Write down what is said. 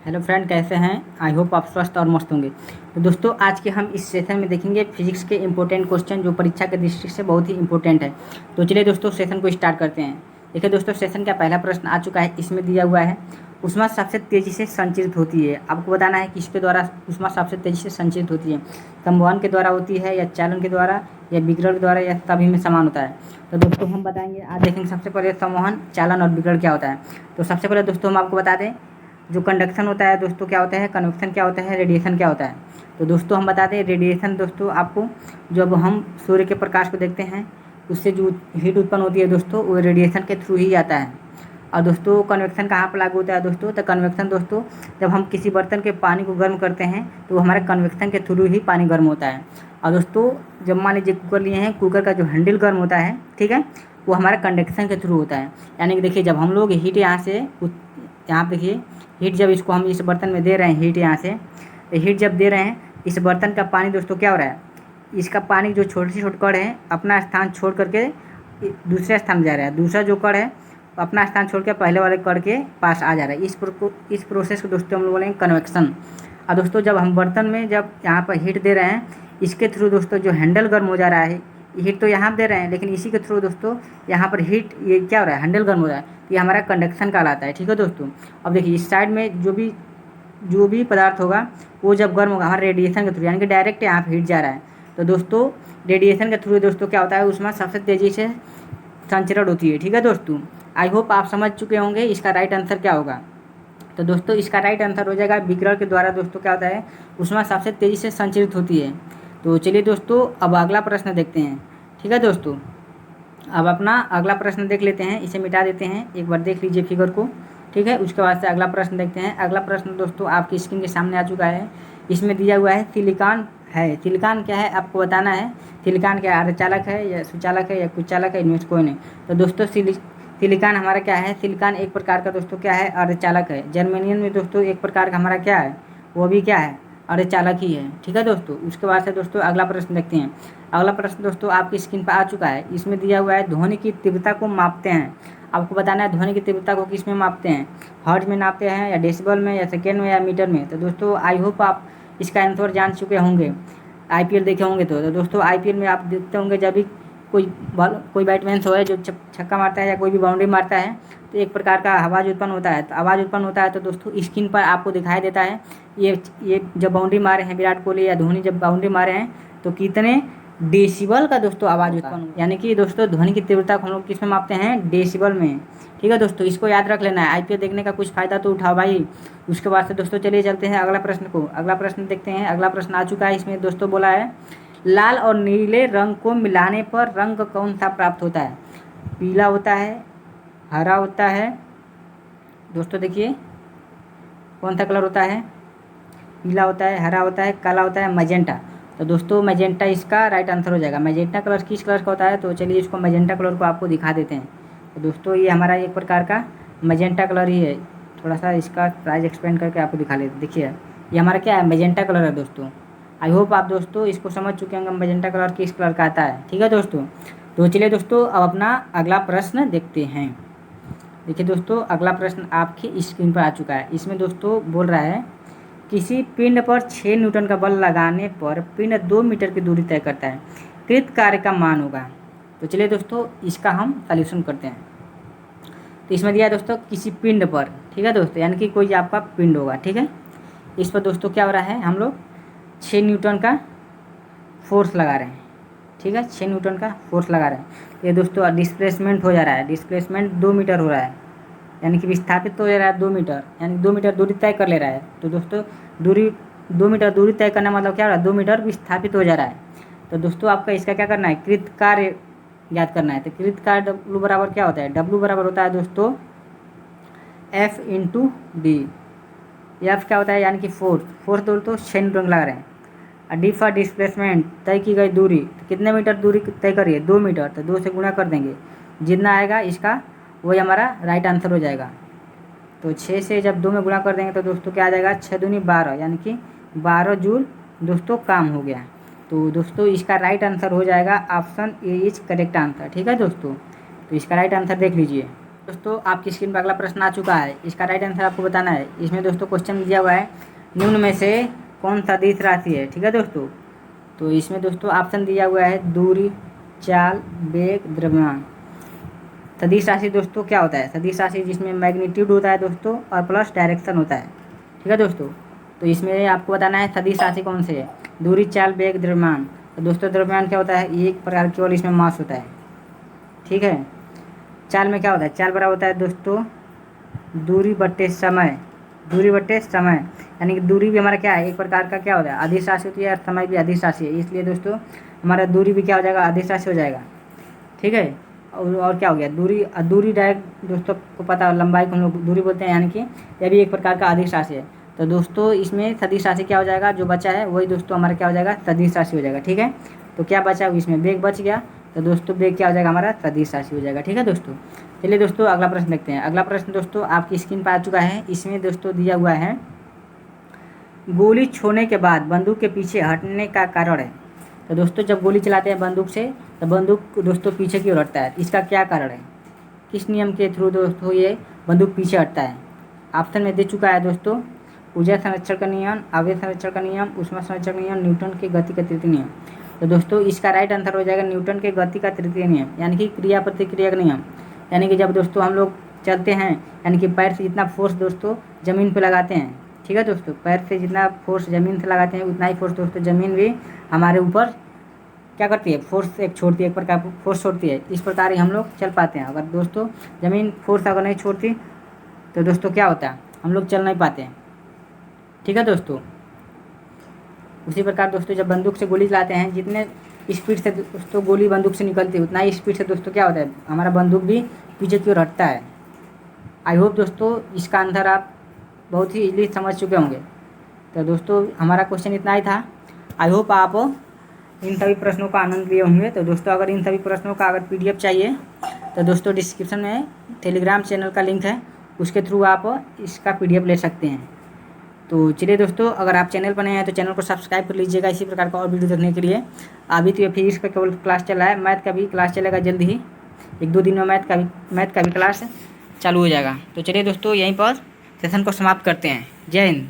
Hello friend, कैसे हैं? I hope आप स्वस्थ और मस्त होंगे। तो दोस्तों, आज के हम इस सेशन में देखेंगे फिजिक्स के इंपॉर्टेंट क्वेश्चन जो परीक्षा के दृष्टि से बहुत ही इंपॉर्टेंट है। तो चलिए दोस्तों, सेशन को स्टार्ट करते हैं। देखिए दोस्तों, सेशन का पहला प्रश्न आ चुका है। इसमें दिया हुआ है ऊष्मा सबसे तेज़ी से संचरित होती है। आपको बताना है किसके द्वारा ऊष्मा सबसे तेज़ी से संचरित होती है। संवहन के द्वारा होती है, या चालन के द्वारा, या विकिरण के द्वारा, या सभी में समान होता है। तो दोस्तों हम बताएंगे, आज देखेंगे सबसे पहले संवहन, चालन और विकिरण क्या होता है। तो सबसे पहले दोस्तों हम आपको बता दें, जो कंडक्शन होता है दोस्तों क्या होता है, कन्वेक्शन क्या होता है, रेडिएशन क्या होता है। तो दोस्तों हम बता दें, रेडिएशन दोस्तों आपको, जब हम सूर्य के प्रकाश को देखते हैं उससे जो हीट उत्पन्न होती है दोस्तों, वो रेडिएशन के थ्रू ही आता है। और दोस्तों कन्वेक्शन कहाँ पर लागू होता है दोस्तों, तो कन्वेक्शन दोस्तों जब हम किसी बर्तन के पानी को गर्म करते हैं तो हमारे कन्वेक्शन के थ्रू ही पानी गर्म होता है। और दोस्तों जब मान लीजिए कुकर लिए हैं, कुकर का जो हैंडल गर्म होता है, ठीक है, वो हमारे कंडक्शन के थ्रू होता है। यानी कि देखिए, जब हम लोग हीट यहाँ देखिए, हीट जब इसको हम इस बर्तन में दे रहे हैं, हीट यहाँ से, तो हीट जब दे रहे हैं, इस बर्तन का पानी दोस्तों क्या हो रहा है, इसका पानी जो छोटे से छोटे कण है अपना स्थान छोड़ करके दूसरे स्थान में जा रहा है। दूसरा जो कण है अपना स्थान छोड़ के पहले वाले कण के पास आ जा रहा है। इस प्रोसेस को दोस्तों हम लोग बोलेंगे कन्वेक्शन। और दोस्तों जब हम बर्तन में जब यहाँ पर हीट दे रहे हैं, इसके थ्रू दोस्तों जो हैंडल गर्म हो जा रहा है, हीट तो यहाँ दे रहे हैं लेकिन इसी के थ्रू दोस्तों यहाँ पर हीट, ये क्या हो रहा है, हैंडल गर्म हो रहा है, तो ये हमारा कंडक्शन कहलाता है। ठीक है दोस्तों, अब देखिए इस साइड में जो भी पदार्थ होगा वो जब गर्म होगा हमारा रेडिएशन के थ्रू, यानी कि डायरेक्ट यहाँ पर हीट जा रहा है। तो दोस्तों रेडिएशन के थ्रू दोस्तों क्या होता है, उसमें सबसे तेज़ी से संचरण होती है। ठीक है दोस्तों, आई होप आप समझ चुके होंगे इसका राइट आंसर क्या होगा। तो दोस्तों इसका राइट आंसर हो जाएगा विकिरण के द्वारा दोस्तों क्या होता है, उसमें सबसे तेज़ी से संचरित होती है। तो चलिए दोस्तों अब अगला प्रश्न देखते हैं। ठीक है दोस्तों, अब अपना अगला प्रश्न देख लेते हैं, इसे मिटा देते हैं, एक बार देख लीजिए फिगर को। ठीक है, उसके बाद से अगला प्रश्न देखते हैं। अगला प्रश्न दोस्तों आपकी स्क्रीन के सामने आ चुका है। इसमें दिया हुआ है सिलिकॉन है। सिलिकॉन क्या है आपको बताना है। सिलिकॉन क्या अर्धचालक है, या सुचालक है, या कुचालक है, इनमें से कोई नहीं। तो दोस्तों सिलिकॉन हमारा क्या है, सिलिकॉन एक प्रकार का दोस्तों क्या है, अर्धचालक है। जर्मेनियम में दोस्तों एक प्रकार का हमारा क्या है, वो भी क्या है, अर्धचालक ही है। ठीक है दोस्तों, उसके बाद से दोस्तों अगला प्रश्न देखते हैं। अगला प्रश्न दोस्तों आपकी स्क्रीन पर आ चुका है। इसमें दिया हुआ है ध्वनि की तीव्रता को मापते हैं। आपको बताना है ध्वनि की तीव्रता को किस में मापते हैं, हर्ट्ज में नापते हैं, या डेसिबल में, या सेकेंड में, या मीटर में। तो दोस्तों आई होप आप इसका आंसर जान चुके होंगे, आईपीएल देखे होंगे। तो दोस्तों आईपीएल में आप देखते होंगे जब भी कोई बैट्समैन है जो छक्का मारता है या कोई भी बाउंड्री मारता है, तो एक प्रकार का आवाज़ उत्पन्न होता है। तो आवाज़ उत्पन्न होता है तो दोस्तों स्क्रीन पर आपको दिखाई देता है, ये जब बाउंड्री मारे हैं विराट कोहली या धोनी जब बाउंड्री मारे हैं तो कितने डेसिबल का दोस्तों आवाज़ उत्पन्न, यानी कि दोस्तों ध्वनि की तीव्रता को हम लोग किस में मापते हैं, डेसिबल में। ठीक है दोस्तों, इसको याद रख लेना है, आईपीएल देखने का कुछ फ़ायदा तो उठाओ भाई। उसके बाद से दोस्तों चलिए चलते हैं अगला प्रश्न को। अगला प्रश्न देखते हैं। अगला प्रश्न आ चुका है। इसमें दोस्तों बोला है लाल और नीले रंग को मिलाने पर रंग कौन सा प्राप्त होता है। पीला होता है, हरा होता है, दोस्तों देखिए कौन सा कलर होता है, पीला होता है, हरा होता है, काला होता है, मैजेंटा। तो दोस्तों मैजेंटा इसका राइट आंसर हो जाएगा। मैजेंटा कलर किस कलर का होता है, तो चलिए इसको मैजेंटा कलर को आपको दिखा देते हैं। तो दोस्तों ये हमारा एक प्रकार का मैजेंटा कलर ही है। थोड़ा सा इसका प्राइस एक्सप्लेन करके आपको दिखा लेते। देखिए ये हमारा क्या है, मैजेंटा कलर है दोस्तों। आई होप आप दोस्तों इसको समझ चुके होंगे मैजेंटा कलर किस कलर का आता है। ठीक है दोस्तों, तो चलिए दोस्तों अब अपना अगला प्रश्न देखते हैं। देखिए दोस्तों अगला प्रश्न आपकी स्क्रीन पर आ चुका है। इसमें दोस्तों बोल रहा है किसी पिंड पर 6 न्यूटन का बल लगाने पर पिंड 2 मीटर की दूरी तय करता है, कृत कार्य का मान होगा। तो चलिए दोस्तों इसका हम सॉल्यूशन करते हैं। तो इसमें दिया है दोस्तों किसी पिंड पर, ठीक है दोस्तों, यानी कि कोई आपका पिंड होगा। ठीक है, इस पर दोस्तों क्या हो रहा है, हम लोग 6 न्यूटन का फोर्स लगा रहे हैं। ठीक है, 6 न्यूटन का फोर्स लगा रहे हैं। ये दोस्तों डिस्प्लेसमेंट हो जा रहा है, डिस्प्लेसमेंट 2 मीटर हो रहा है, यानी कि विस्थापित हो जा रहा है 2 मीटर, यानी 2 मीटर दूरी तय कर ले रहा है। तो दोस्तों 2 मीटर दूरी तय करना मतलब क्या हो रहा है, 2 मीटर विस्थापित हो जा रहा है। तो दोस्तों आपका इसका क्या करना है, कृत कार्य याद करना है। तो कृत कार्य डब्लू बराबर क्या होता है, डब्लू बराबर होता है दोस्तों एफ इंटू डी। एफ क्या होता है, यानी कि फोर्स दोस्तों 6 न्यूटन लगा रहे हैं। और डी फॉर डिस्प्लेसमेंट तय की गई दूरी, तो कितने मीटर दूरी तय करिए, 2 मीटर। तो 2 से गुणा कर देंगे, जितना आएगा इसका वही हमारा राइट आंसर हो जाएगा। तो 6 से जब 2 में गुणा कर देंगे तो दोस्तों क्या आ जाएगा, 6 दूनी 12, यानी कि 12 जूल दोस्तों काम हो गया। तो दोस्तों इसका राइट आंसर हो जाएगा option A is correct answer. ठीक है दोस्तों, तो इसका राइट आंसर देख लीजिए। दोस्तों आपकी स्क्रीन पर अगला प्रश्न आ चुका है, इसका राइट आंसर आपको बताना है। इसमें दोस्तों क्वेश्चन दिया हुआ है निम्न में से कौन सदिश राशि है, ठीक है दोस्तों। तो इसमें दोस्तों ऑप्शन दिया हुआ है दूरी, चाल, वेग, द्रव्यमान। सदिश राशि दोस्तों क्या होता है? सदिश राशि जिसमें मैग्नीट्यूड होता है दोस्तों और प्लस डायरेक्शन होता है, ठीक है दोस्तों। तो इसमें आपको बताना है सदिश राशि कौन से है, दूरी, चाल, वेग, द्रव्यमान। तो दोस्तों द्रव्यमान क्या होता है? एक प्रकार केवल इसमें मास होता है, ठीक है। चाल में क्या होता है? चाल बराबर होता है दोस्तों दूरी बट्टे समय, दूरी बट्टे समय, यानी कि दूरी भी हमारा क्या है? एक प्रकार का क्या होता है? अदिश राशि होती है और समय भी अदिश राशि है, इसलिए दोस्तों हमारा दूरी भी क्या हो जाएगा? अदिश राशि हो जाएगा, ठीक है। और क्या हो गया? दूरी, दूरी डायरेक्ट दोस्तों को पता है, लंबाई को हम लोग दूरी बोलते हैं, यानी कि यह भी एक प्रकार का अदिश राशि है। तो दोस्तों इसमें सदिश राशि क्या हो जाएगा? जो बचा है वही दोस्तों हमारा क्या हो जाएगा? सदिश राशि हो जाएगा, ठीक है। तो क्या बचा? इसमें वेग बच गया, तो दोस्तों वेग क्या हो जाएगा? हमारा सदिश राशि हो जाएगा, ठीक है दोस्तों। चलिए दोस्तों अगला प्रश्न देखते हैं। अगला प्रश्न दोस्तों आपकी स्क्रीन पर आ चुका है। इसमें दोस्तों दिया हुआ है गोली छोड़ने के बाद बंदूक के पीछे हटने का कारण है। तो दोस्तों जब गोली चलाते हैं बंदूक से तो बंदूक दोस्तों पीछे क्यों हटता है? इसका क्या कारण है? किस नियम के थ्रू दोस्तों ये बंदूक पीछे हटता है? ऑप्शन में दे चुका है दोस्तों ऊर्जा संरक्षण का नियम, आवेश संरक्षण का नियम, ऊष्मा संरक्षण का नियम, न्यूटन के गति का तृतीय नियम। तो दोस्तों इसका राइट आंसर हो जाएगा न्यूटन के गति का तृतीय नियम, यानी कि क्रिया प्रतिक्रिया का नियम। यानी कि जब दोस्तों हम लोग चलते हैं, यानी कि पैर से जितना फोर्स दोस्तों ज़मीन पे लगाते हैं, ठीक है दोस्तों, पैर से जितना फोर्स ज़मीन से लगाते हैं उतना ही फोर्स दोस्तों ज़मीन भी हमारे ऊपर क्या करती है? फोर्स एक छोड़ती है, एक प्रकार फोर्स छोड़ती है। इस प्रकार ही हम लोग चल पाते हैं। अगर दोस्तों ज़मीन फोर्स अगर नहीं छोड़ती तो दोस्तों क्या होता है? हम लोग चल नहीं पाते हैं, ठीक है दोस्तों। उसी प्रकार दोस्तों जब बंदूक से गोली चलाते हैं, जितने स्पीड से दोस्तों गोली बंदूक से निकलती है उतना ही स्पीड से दोस्तों क्या होता है? हमारा बंदूक भी पीछे की ओर हटता है। आई होप दोस्तों इसका आंसर आप बहुत ही इजीली समझ चुके होंगे। तो दोस्तों हमारा क्वेश्चन इतना ही था। आई होप आप इन सभी प्रश्नों का आनंद लिए होंगे। तो दोस्तों अगर इन सभी प्रश्नों का अगर PDF चाहिए तो दोस्तों डिस्क्रिप्शन में टेलीग्राम चैनल का लिंक है, उसके थ्रू आप इसका PDF ले सकते हैं। तो चलिए दोस्तों अगर आप चैनल पर नए हैं तो चैनल को सब्सक्राइब कर लीजिएगा इसी प्रकार का और वीडियो देखने के लिए। अभी तो ये फिजिक्स का केवल क्लास चल रहा है, मैथ का भी क्लास चलेगा जल्द ही, 1-2 दिन में मैथ का भी क्लास चालू हो जाएगा। तो चलिए दोस्तों यहीं पर सेशन को समाप्त करते हैं। जय हिंद।